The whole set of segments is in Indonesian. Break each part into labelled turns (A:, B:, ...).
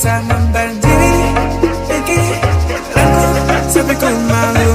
A: kata membanjiri pikiranku sampai ku malu.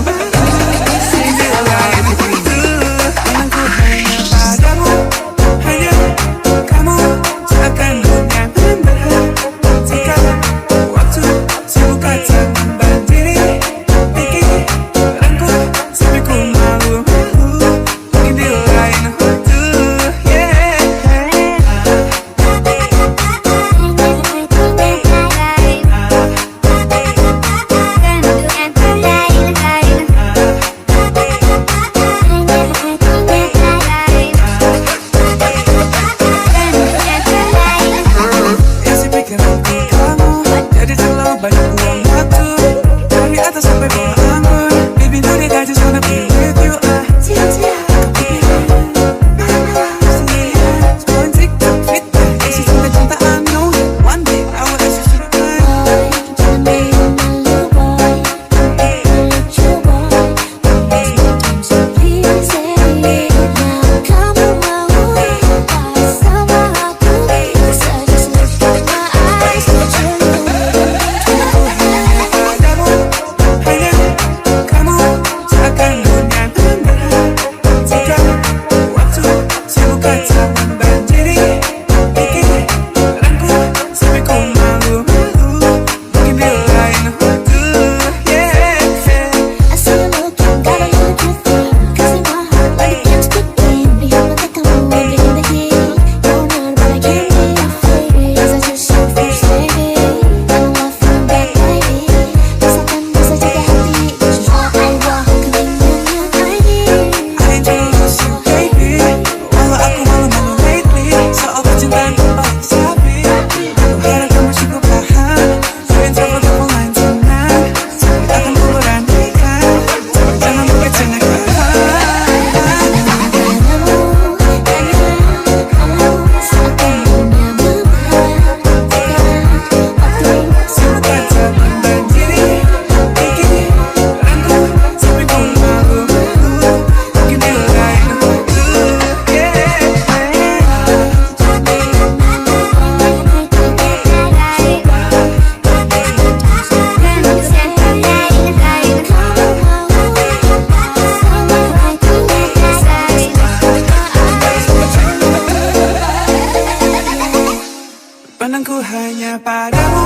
A: Pandangku hanya padamu,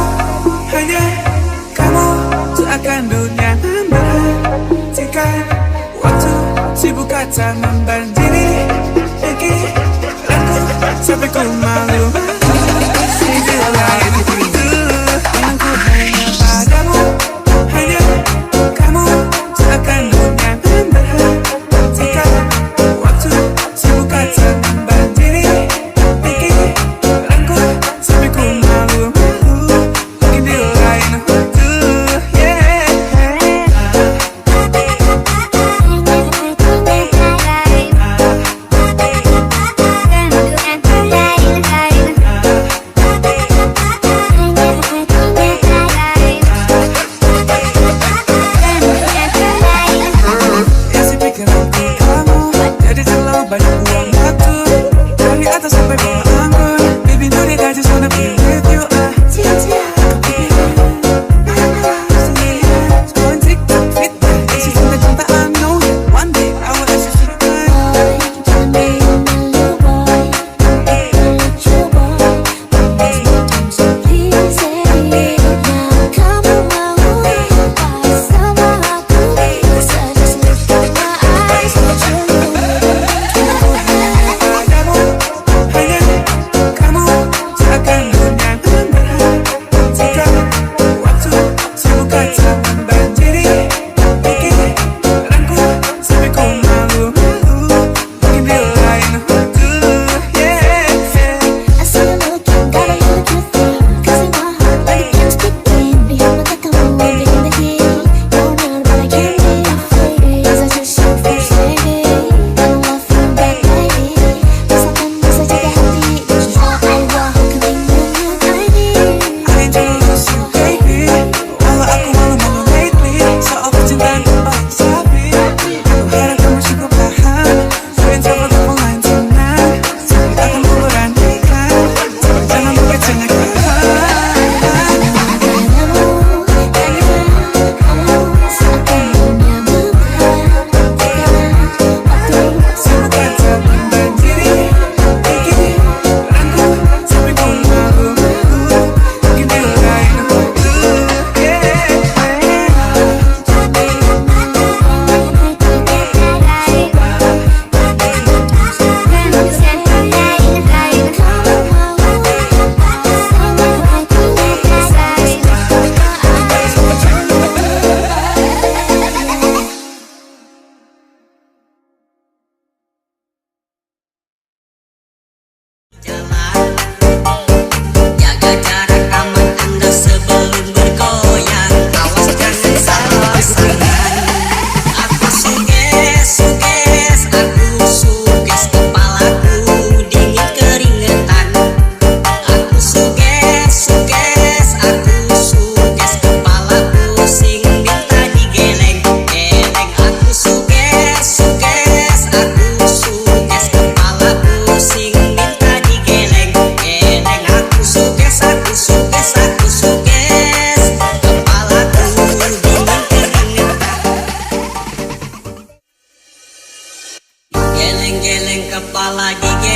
A: hanya kamu, seakan dunia memperhatikan. Waktu sibuk kata membanjiri pikiranku sampai ku malu. Pandangku hanya padamu, hanya kamu, seakan dunia memperhatikan. Waktu sibuk kata membanjiri pikiranku sampai ku malu. Mungkin dia lain waktu, yeah. Isi pikiranku kamu, jadi terlalu banyak buang waktu. Dari atas sampai bawah anggun, baby know that I just wanna be with you. Scrolling TikTok, fit isi cinta-cinta, I know that one day I will ask you to the hanya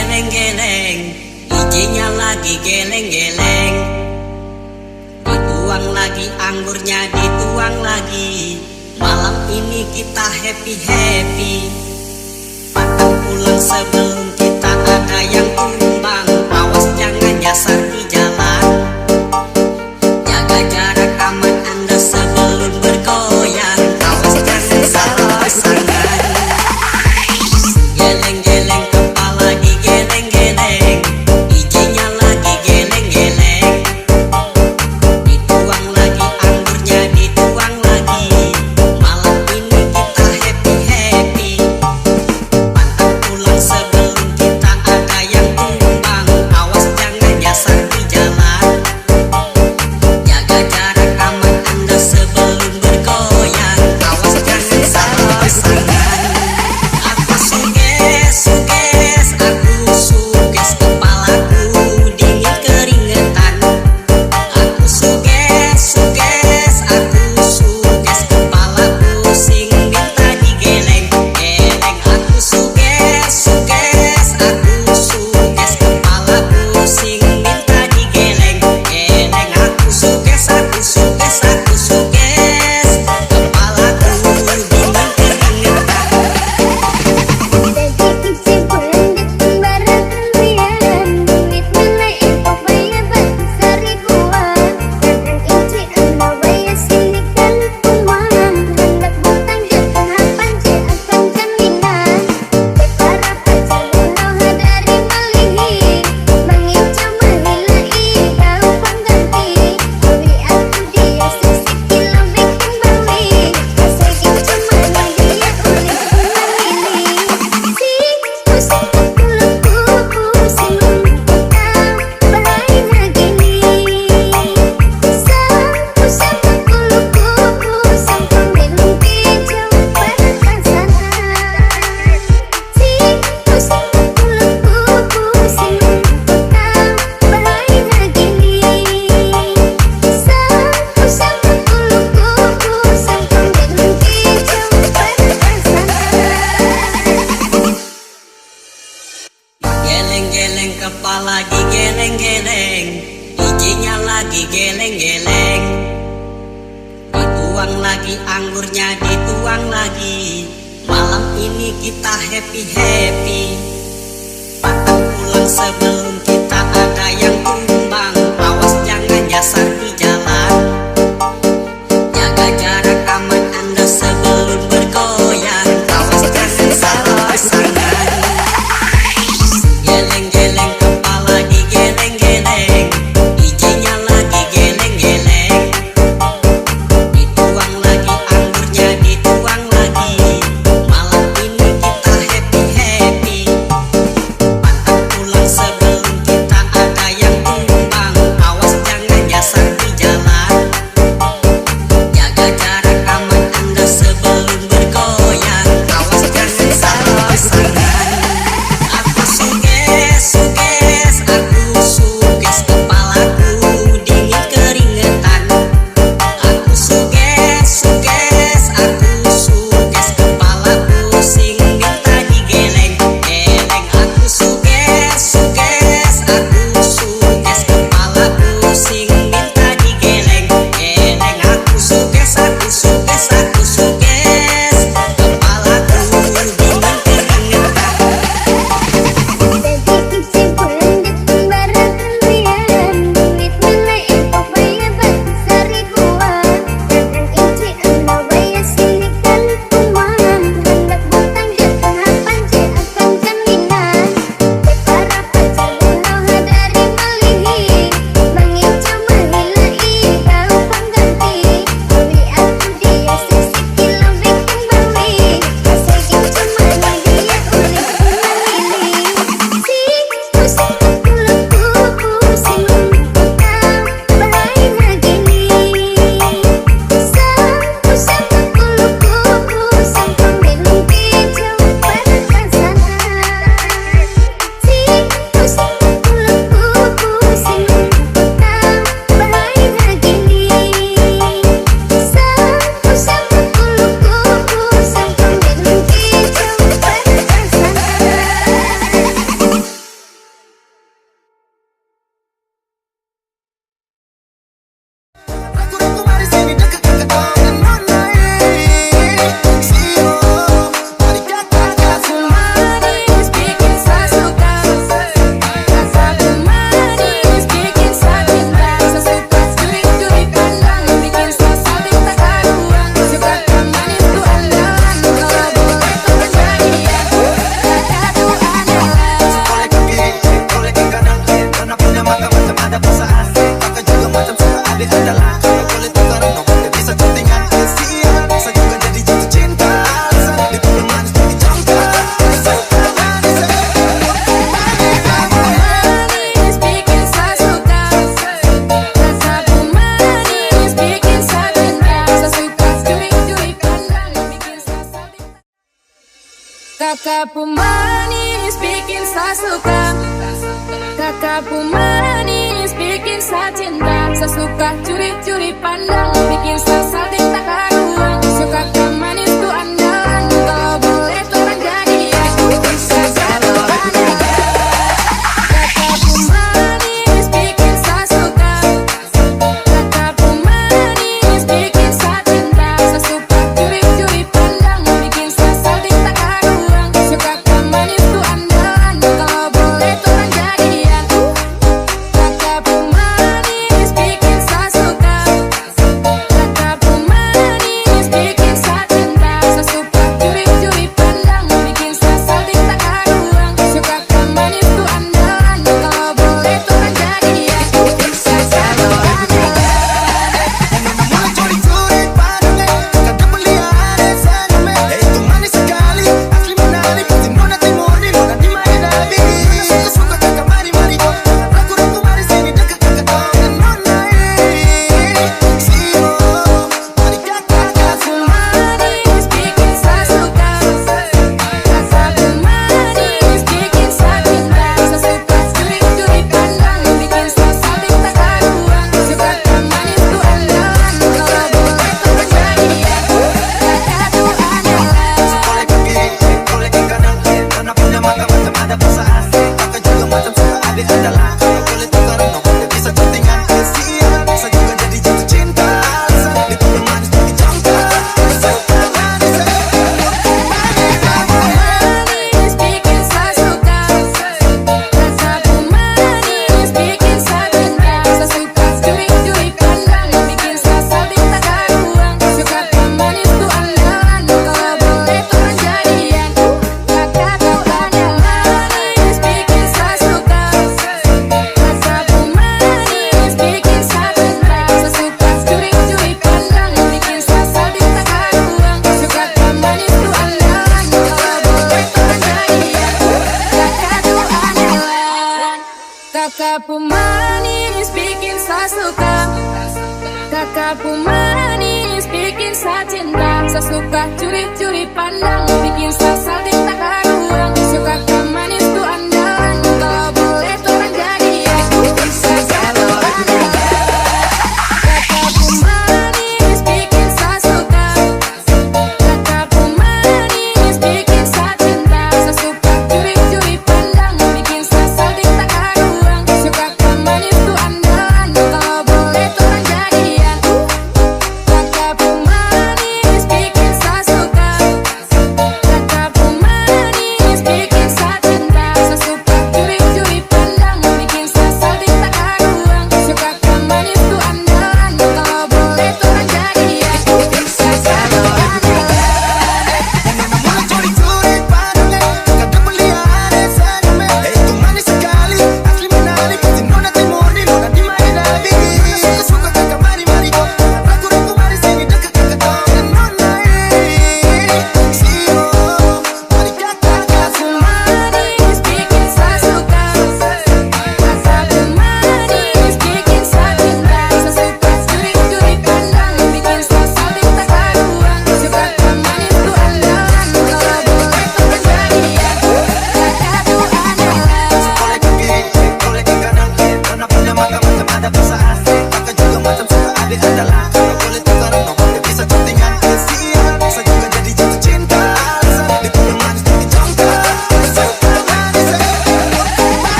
B: geleng-geleng, bijinya lagi geleng-geleng. Dituang lagi anggurnya, dituang lagi. Malam ini kita happy-happy. Pantang pulang sebelum kita ada yang tumbang. Awas jangan nyasar di jalan. Jaga jarak aman Anda sebelum bergoyang. Awas jangan salah pasangan. Geleng-geleng kepala digeleng-geleng, bijinya lagi geleng-geleng. Dituang lagi anggurnya, dituang lagi. Malam ini kita happy-happy. Pantang pulang sebelum kita ada yang tumbang. Awas jangan nyasar di jalan. Jaga jarak aman Anda sebelum bergoyang. Awas jangan salah pasangan. Aku suges, aku suges kepalaku dingin keringetan. Aku suges, aku suges kepala pusing minta digeleng-geleng. Aku suges, aku suges kepala pusing minta digeleng-geleng. Aku suges, kepalaku dingin keringetan. Geleng-geleng kepala digeleng-geleng, bijinya lagi geleng-geleng. Dituang lagi anggurnya, dituang lagi. Malam ini kita happy-happy. Pantang pulang sebelum kita ada yang tumbang. Awas jangan nyasar di jalan. Jaga jarak aman Anda sebelum bergoyang. Awas jangan salah pasangan. Geleng-geleng kepala digeleng-geleng, bijinya lagi geleng-geleng. Dituang lagi anggurnya, dituang lagi. Malam ini kita happy-happy. Pantang pulang sebelum
C: Kakak pemanis bikin saya suka. Kakak pemanis bikin saya cinta. Saya suka curi-curi pandang, bikin saya salting tak karuan. Suka kakak manis tuh andalan, kalau boleh orang jadi aku bisa selalu andalan. Kakak pemanis bikin saya suka. Kakak pemanis bikin saya cinta. Saya suka curi-curi pandang, bikin saya salting tak karuan. Suka kakak manis tuh andalan, kalau boleh orang jadi aku. Kakak pemanis bikin saya suka. Kakak pemanis bikin saya cinta. Saya suka curi-curi pandang, bikin saya salting tak karuan. Suka kakak manis tuh andalan, kalau boleh orang jadi aku bisa selalu andalan.
D: Mulai curi-curi pandangnya, kadang melihat senyumnya. Itu manis sekali, asli menarik. Pasti nona timur di nona di Miami. Suka-suka kakak mari-mari dong. Ragu-ragu mari sini dekat kakak dong. Dan nona Simo, mari kakak
C: Pemanis bikin saya suka. Kakak pemanis bikin saya cinta. Saya suka curi-curi pandang, bikin saya salting tak karuan. Suka kakak manis tuh andalan, kalau boleh orang jadi aku. Kakak tuh andalan.
D: Boleh ke kiri, boleh ke kanan. Nona punya mata macam ada bahasa asing. Kakak juga macam suka adik adalah. Kalau boleh tukaran, no boleh bisa chattingan. Kesian, saya juga jadi jatuh cinta. Itu yang manis bikin cinta. Suka manis,
C: Pemanis bikin saya suka. Kakak pemanis bikin saya cinta. Saya suka curi-curi pandang, bikin saya salting tak karuan. Suka kakak manis tuh andalan, kalau boleh orang jadi aku. Kakak tuh andalan, bikin saya suka. Kakak pemanis bikin saya cinta. Saya suka curi-curi pandang, bikin saya salting tak karuan. Suka kakak manis tuh andalan, kalau boleh orang jadi aku. Kakak tuh andalan. Kakak pemanis bikin saya suka. Kakak pemanis bikin saya cinta. Saya suka curi-curi pandang, bikin saya salting tak karuan.